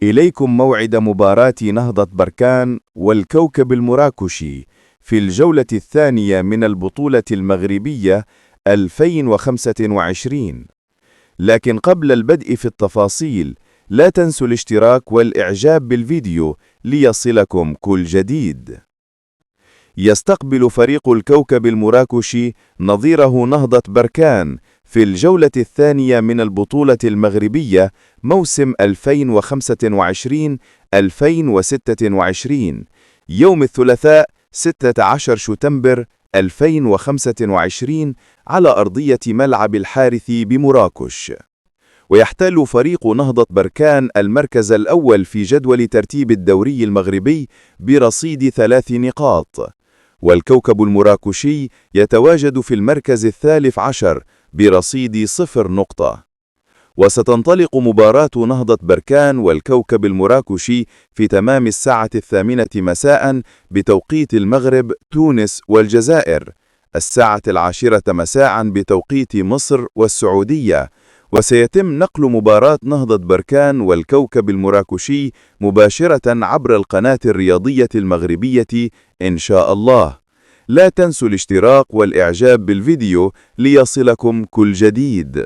إليكم موعد مباراة نهضة بركان والكوكب المراكشي في الجولة الثانية من البطولة المغربية 2025. لكن قبل البدء في التفاصيل، لا تنسوا الاشتراك والإعجاب بالفيديو ليصلكم كل جديد. يستقبل فريق الكوكب المراكشي نظيره نهضة بركان في الجولة الثانية من البطولة المغربية موسم 2025-2026 يوم الثلاثاء 16 شتنبر 2025 على أرضية ملعب الحارث بمراكش. ويحتل فريق نهضة بركان المركز الأول في جدول ترتيب الدوري المغربي برصيد 3 نقاط، والكوكب المراكشي يتواجد في المركز الثالث عشر برصيد 0 نقطة. وستنطلق مباراة نهضة بركان والكوكب المراكشي في تمام الساعة 8 مساء بتوقيت المغرب، تونس والجزائر، الساعة 10 مساء بتوقيت مصر والسعودية. وسيتم نقل مباراة نهضة بركان والكوكب المراكشي مباشرة عبر القناة الرياضية المغربية إن شاء الله. لا تنسوا الاشتراك والإعجاب بالفيديو ليصلكم كل جديد.